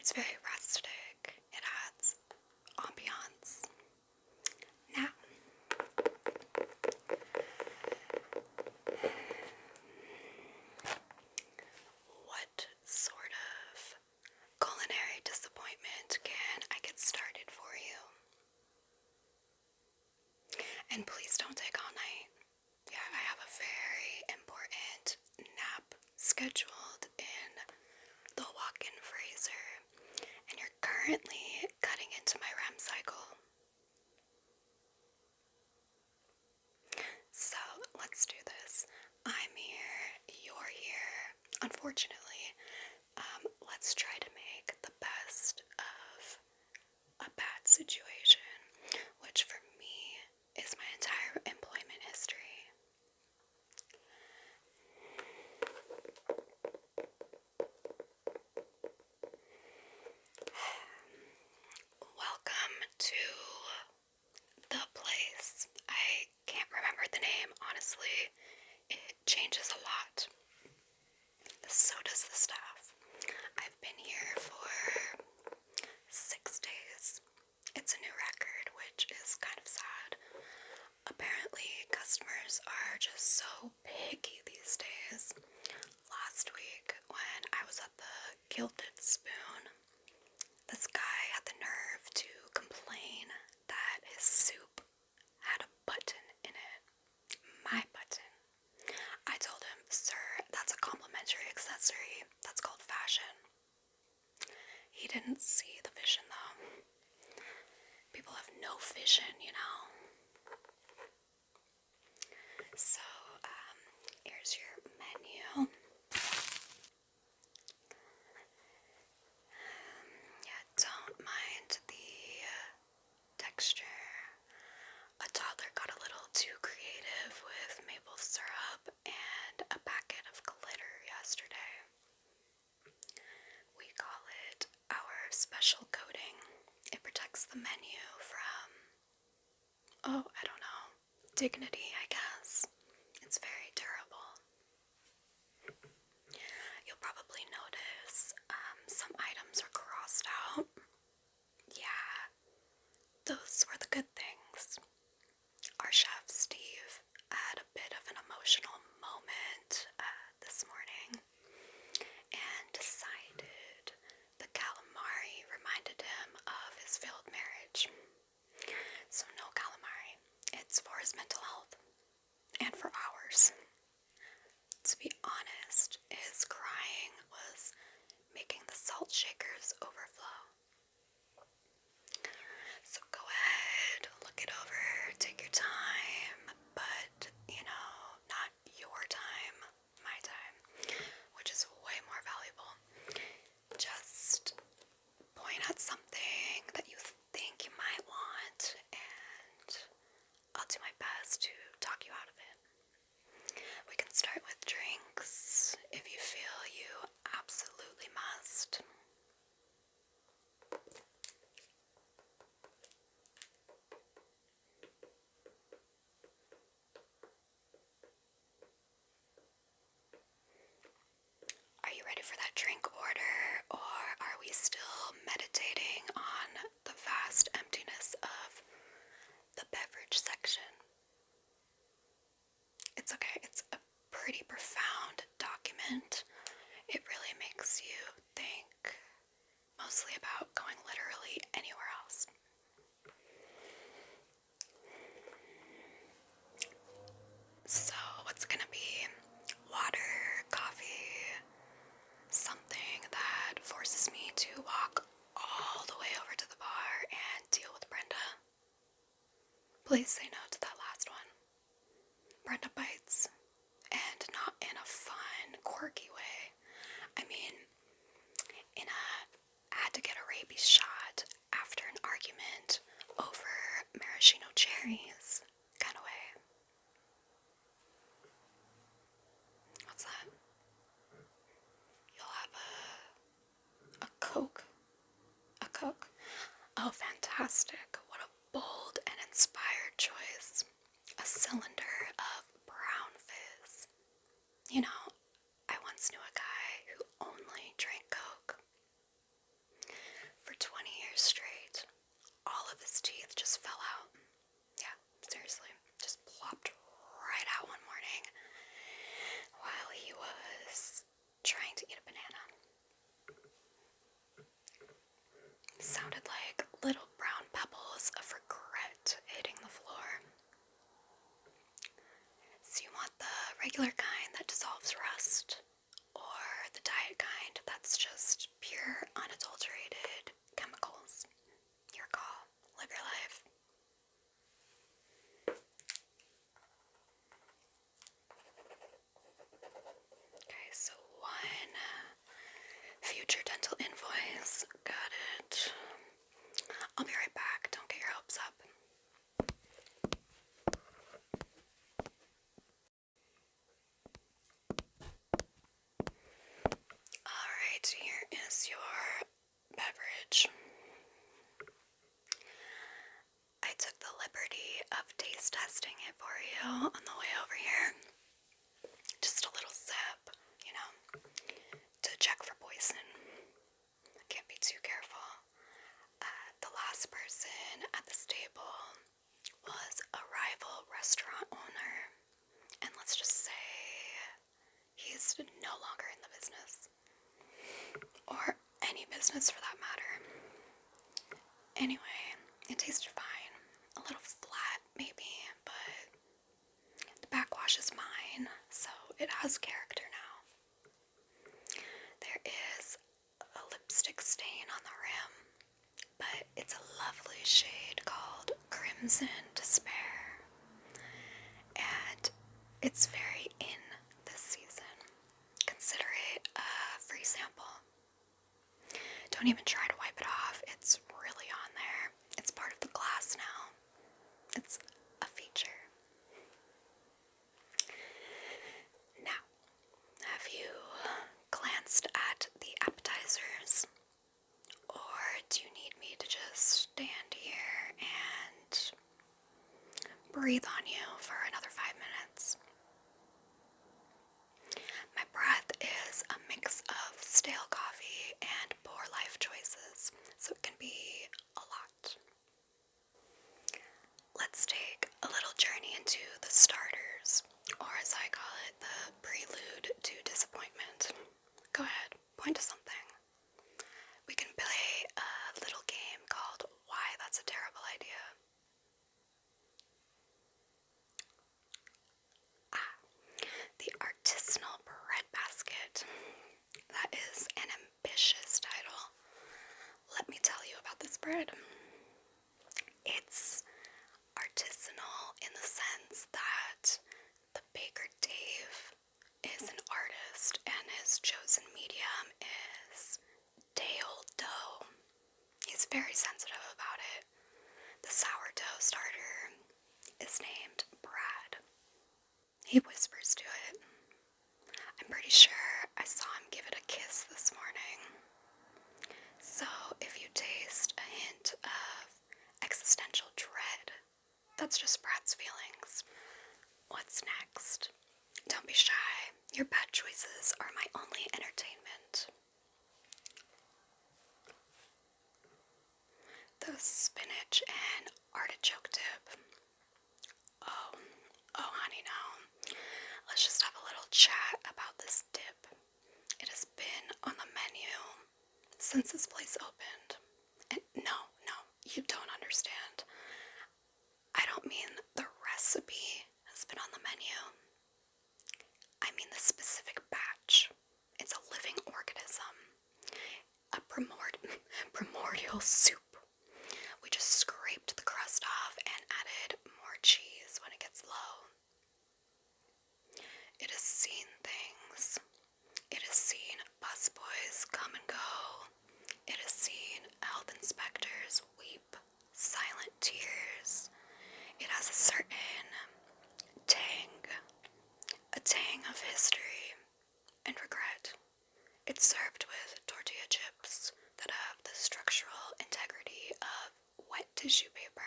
It's very rustic. It adds ambiance. Now, what sort of culinary disappointment can I get started for you? And please don't take all night. Yeah, I have a very important nap scheduled in the walk-in freezer, and you're currently cutting into my REM cycle. So let's do this. I'm here, you're here. Unfortunately, let's try to make the best of a bad situation, which for me is my entire employment history. Welcome to the place. I can't remember the name, honestly. It changes a lot. So does the staff. I've been here for 6 days. It's a new record, which is kind of sad. Apparently, customers are just so picky these days. Last week, when I was at the Gilded Spoon, this guy had the nerve to complain that his soup had a button in it. My button. I told him, sir, that's a complimentary accessory. That's called fashion. He didn't see the vision, though. People have no vision, you know. So, here's your menu. Yeah, don't mind the texture. A toddler got a little too creative with maple syrup and a packet of glitter yesterday. We call it our special coating. It protects the menu from, I don't know, dignity, I guess. It's very durable. You'll probably notice some items are crossed out. Yeah, those were the good things. Our chef, Steve, had a bit of an emotional moment this morning and decided the calamari reminded him of his failed marriage. So no calamari. It's for his mental health and for ours. To be honest, his crying was making the salt shakers overflow. So go ahead, look it over, take your time, but, not your time, my time, which is way more valuable. Just point at something that you think you might want, and I'll do my best to talk you out of it. We can start with drinks if you feel you absolutely must. Are you ready for that drink order, or are we still meditating on the vast emptiness of the beverage section? It's okay, it's a pretty profound document. It really makes you think, mostly about going literally anywhere else. So, what's gonna be water, coffee, something that forces me to walk all the way over to the bar and deal with Brenda? Please say no to that last one. Brenda bites, and not in a fun, quirky way. I mean, I had to get a rabies shot after an argument over maraschino cherries kind of way. What's that? You'll have a Coke? A Coke? Oh, fantastic. What a bold and inspired choice. A cylinder of brown fizz. I once knew a guy who only drank Coke. future dental invoice. Got it. I'll be right back. Don't get your hopes up. Alright, here is your beverage. I took the liberty of taste testing it for you on the way over here. Just a little sip, you know, to check for poison. Can't be too careful. The last person at this table was a rival restaurant owner, and let's just say he's no longer in the business. Or any business for that matter. Anyway, it tasted fine. A little flat, maybe, but the backwash is mine, so it has character now. There is a lipstick stain on the rim, but it's a lovely shade called Crimson Despair. And it's very in this season. Consider it a free sample. Don't even try to wipe it off. It's really on there. It's part of the glass now. It's a feature. Now, have you glanced at the appetizers? Or do you need me to just stand here and breathe on you for another 5 minutes? My breath is a mix of stale coffee and poor life choices, so it can be a lot. Let's take a little journey into the starters, or as I call it, the prelude to disappointment. Go ahead, point to something. We can play a little game called Why That's a Terrible Idea. The artisanal bread basket. That is an ambitious title. Let me tell you about this bread. It's artisanal in the sense that the baker Dave is an artist and his chosen medium is day-old dough. He's very sensitive about it. The sourdough starter is named Brad. He whispers to it. I'm pretty sure I saw him give it a kiss this morning. So if you taste a hint of existential dread, that's just Brad's feelings. What's next? Don't be shy. Your bad choices are my only entertainment. The spinach and artichoke dip. Oh, honey, no. Let's just have a little chat about this dip. It has been on the menu since this place opened. And no, you don't understand. I don't mean the recipe has been on the menu. I mean the specific batch. It's a living organism. A primordial soup. We just scraped the crust off and added more cheese when it gets low. It has seen things. It has seen busboys come and go. It has seen health inspectors weep silent tears. It has a certain a tang of history and regret. It's served with tortilla chips that have the structural integrity of wet tissue paper.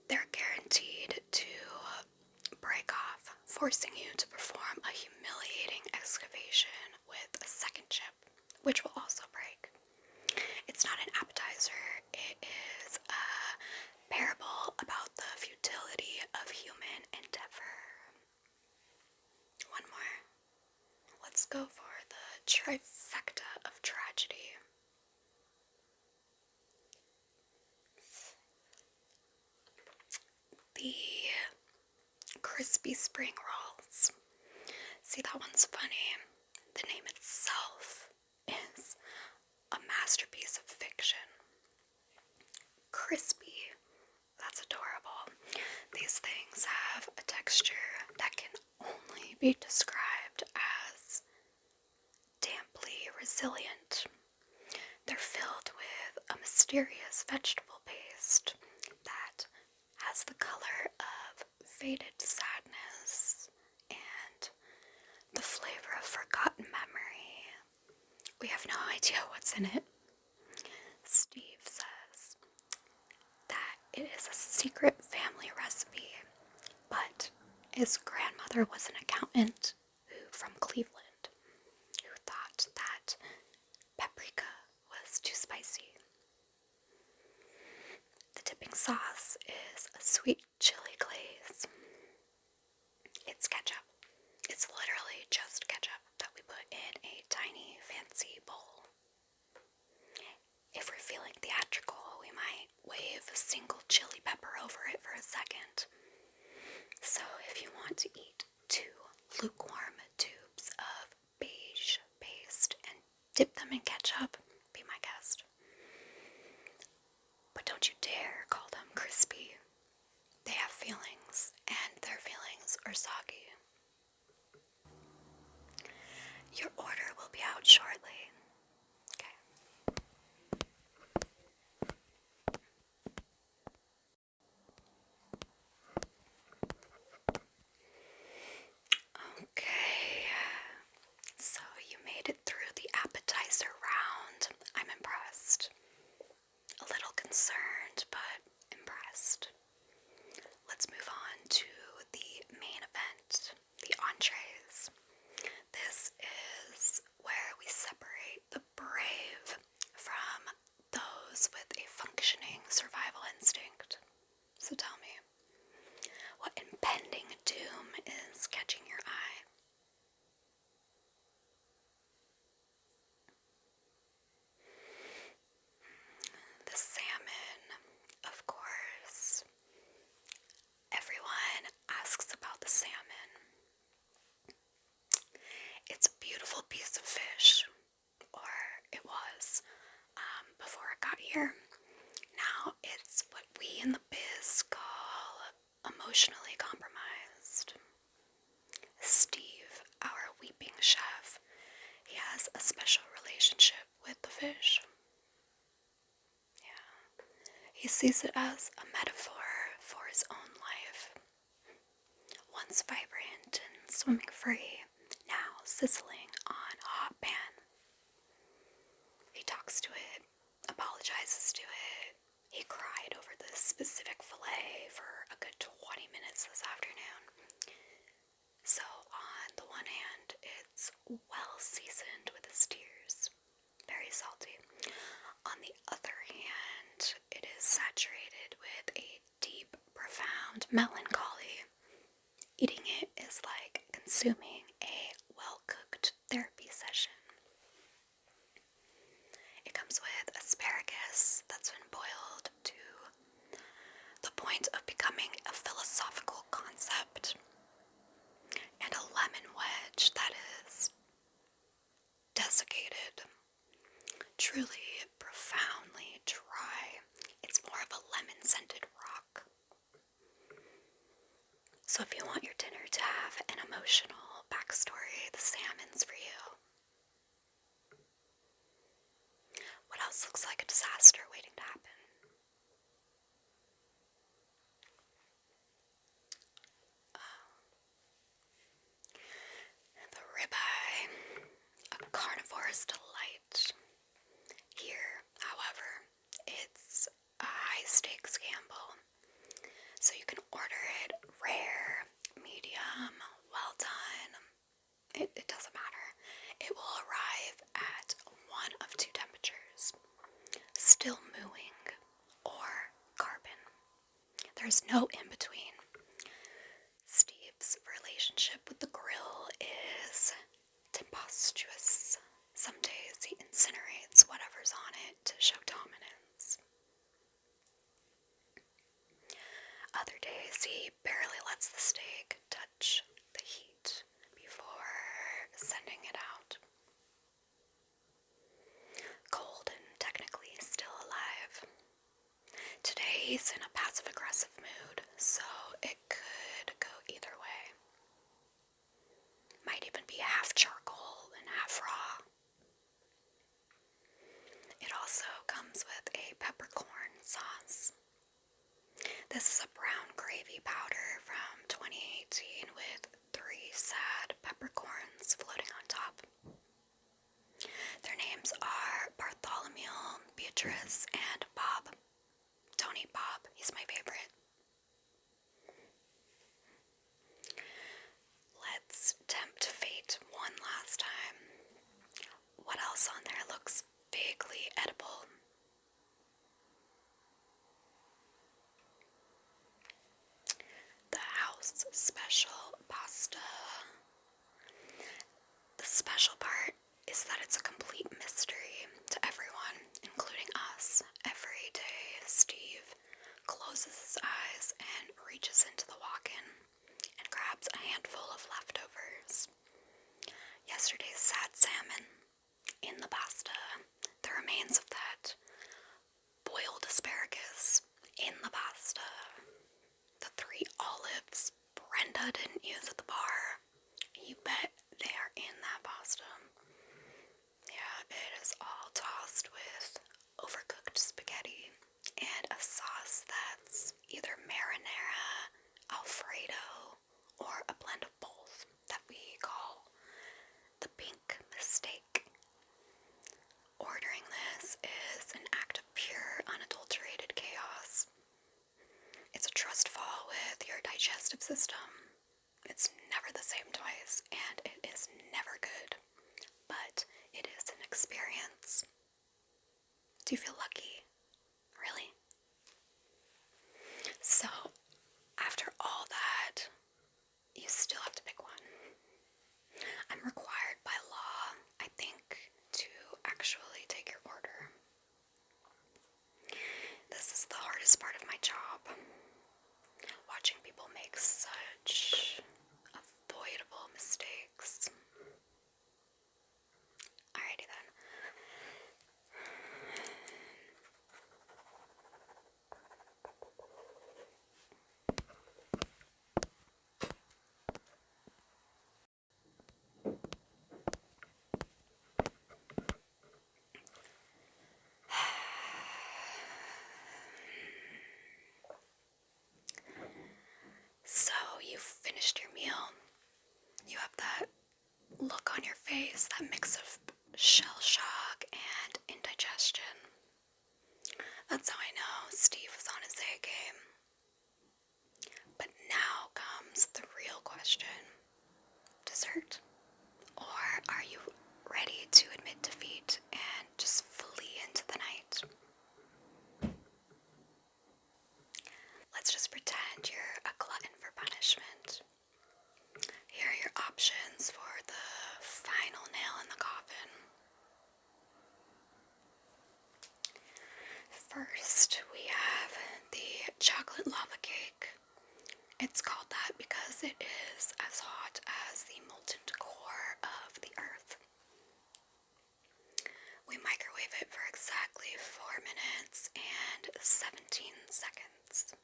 They're guaranteed to break off, forcing you to perform a humiliating excavation with a second chip, which will also break. It's not an appetizer, it is a parable about the futility of human endeavor. One more. Let's go for the trifecta of tragedy. The crispy spring rolls. See, that one's funny. The name itself is a masterpiece of fiction. Crispy. That's adorable. These things have a texture that can only be described as resilient. They're filled with a mysterious vegetable paste that has the color of faded sadness and the flavor of forgotten memory. We have no idea what's in it. Steve says that it is a secret family recipe, but his grandmother was an accountant from Cleveland who thought that paprika was too spicy. The dipping sauce is a sweet chili glaze. It's ketchup. It's literally just ketchup that we put in a tiny fancy bowl. If we're feeling theatrical, we might wave a single chili pepper over it for a second. So if you want to eat 2 lukewarm tubes of beige paste and dip them in ketchup, be my guest. But don't you dare call them crispy. They have feelings, and their feelings are soggy. Your order will be out shortly. Okay. Okay. So you made it through the appetizer round. I'm impressed. A little concerned, but impressed. Let's move on to the main event, the entrees. This is where we separate the brave from those with a functioning survival instinct. So tell me, what impending doom is catching your eye? The salmon, of course. Everyone asks about the salmon. It's a beautiful piece of fish, or it was before it got here. Now it's what we in the biz call emotionally compromised. Steve, our weeping chef, he has a special relationship with the fish. Yeah. He sees it as a metaphor for his own life. Once vibrant and swimming free, now sizzling on a hot pan. He talks to it, apologizes to it. He cried over this specific fillet for a good 20 minutes this afternoon. So on the one hand, it's well seasoned with his tears, very salty. On the other hand, it is saturated with a deep, profound melancholy. Eating it is like consuming a well-cooked therapy session. It comes with asparagus that's been boiled to the point of becoming a philosophical concept, and a lemon wedge that is desiccated, truly profoundly dry. It's more of a lemon-scented rock. So if you want your dinner to have an emotional backstory, the salmon's for you. What else looks like a disaster waiting to happen? The ribeye, a carnivore's delight. Here, however, it's a high-stakes gamble. So you can order it rare, medium, well done. It doesn't matter. It will arrive at one of 2 temperatures. Still mooing or carbon. There's no in between. Steve's relationship with the grill is tempestuous. Some days he incinerates whatever's on it to show dominance. Other days he barely lets the steak touch the heat before sending it out. Cold and technically still alive. Today he's in a passive-aggressive mood, so it could go either way. Might even be half charcoal and half raw. Waitress and Bob. Don't eat Bob, he's my favorite. Let's tempt fate one last time. What else on there looks vaguely edible? The house special pasta. The special part is that it's a complete mystery to everyone, including us. Every day, Steve closes his eyes and reaches into the walk-in and grabs a handful of leftovers. Yesterday's sad salmon in the pasta, the remains of that boiled asparagus in the pasta, the 3 olives Brenda didn't use at the bar. You bet they are in that pasta. Yeah, it is all tossed with overcooked spaghetti and a sauce that's either marinara, alfredo, or a blend of both that we call the pink mistake. Ordering this is an act of pure, unadulterated chaos. It's a trust fall with your digestive system. It's never the same twice, and it is never good, but it is an experience. Do you feel lucky? Really? So, after all that, you still have to pick one. I'm required by law, I think, to actually take your order. This is the hardest part of my job. Watching people make such avoidable mistakes. Alrighty then. So, you've finished your meal. You have that look on your face, that mix of shell shock and indigestion. That's how I know Steve was on his A game. But now comes the real question. Dessert? Or are you ready to admit defeat and just flee into the night? Let's just pretend you're a glutton for punishment. Here are your options for the final nail in the coffin. First, we have the chocolate lava cake. It's called that because it is as hot as the molten core of the earth. We microwave it for exactly 4 minutes and 17 seconds.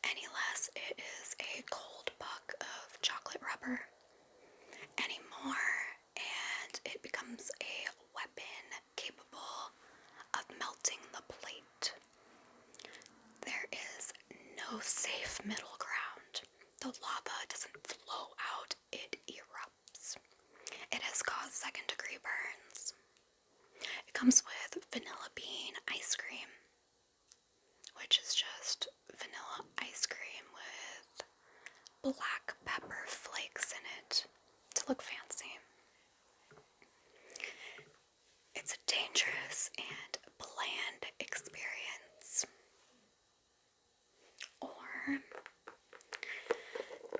Any less, it is a cold puck of chocolate rubber. Any more, and it becomes a weapon capable of melting the plate. There is no safe middle ground. The lava doesn't flow out, it erupts. It has caused second-degree burns. It comes with vanilla bean ice cream, which is just vanilla ice cream with black pepper flakes in it to look fancy. It's a dangerous and bland experience. Or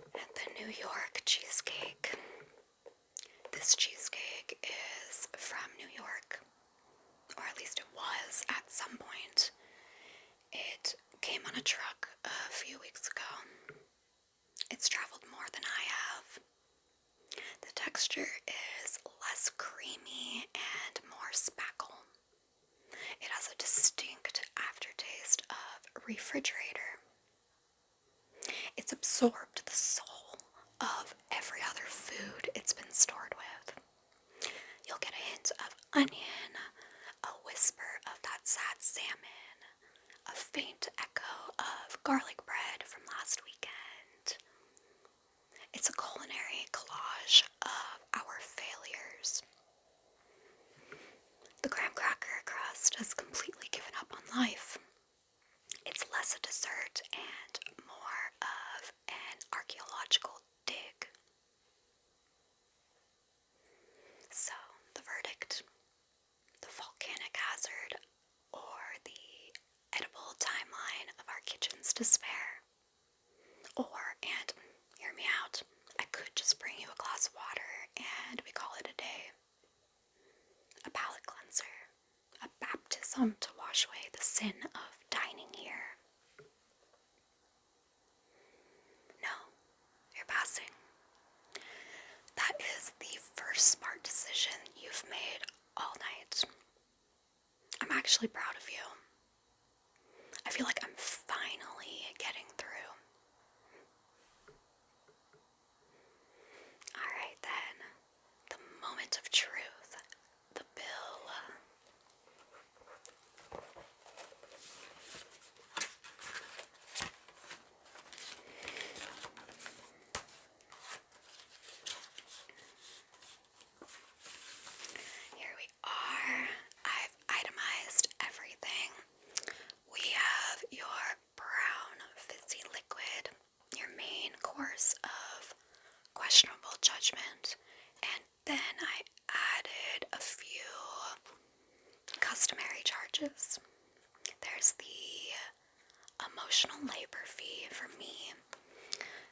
the New York cheesecake. This cheesecake is from New York, or at least it was at some point. It came on a truck a few weeks ago. It's traveled more than I have. The texture is less creamy and more spackle. It has a distinct aftertaste of refrigerator. It's absorbed the soul of every other food it's been stored with. You'll get a hint of onion, a whisper of that sad salmon, a faint echo of garlic bread from last weekend. It's a culinary collage of our failures. The graham cracker crust has come to wash away the sin of dining here? No, you're passing. That is the first smart decision you've made all night. I'm actually proud of you. I feel like I'm finally getting through. Alright then, the moment of truth, the bill. Here we are. I've itemized everything. We have your brown fizzy liquid, your main course of questionable judgment, and then I added a few customary charges. There's the emotional labor fee for me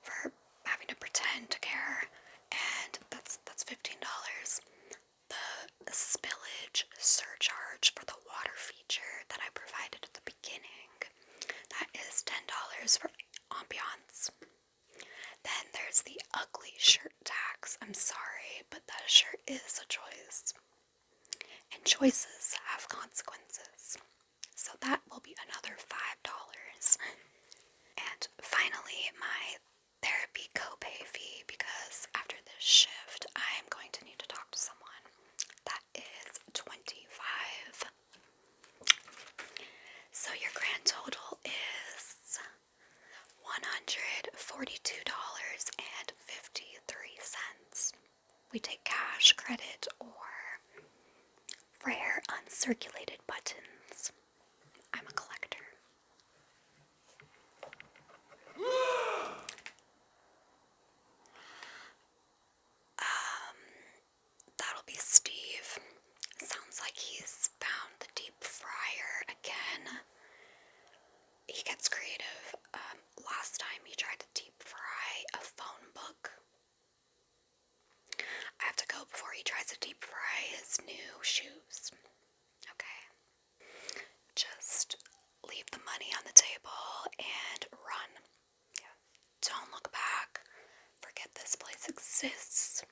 for having to pretend to care, and that's $15. The spillage surcharge for the water feature that I provided at the beginning, that is $10 for ambiance. Then there's the ugly shirt tax. I'm sorry, but that shirt is a choice. And choices have consequences. So that will be another $5. And finally, my therapy copay fee, because after this shift, I am going to need to talk to someone. That is $25. So your grand total is $142.53. We take cash, credit, or rare uncirculated buttons. I'm a collector. That'll be Steve. Sounds like he's found the deep fryer again. He gets creative. Last time he tried to deep fry a phone book. I have to go before he tries to deep fry his new shoes. Okay. Just leave the money on the table and run. Yeah. Don't look back. Forget this place exists.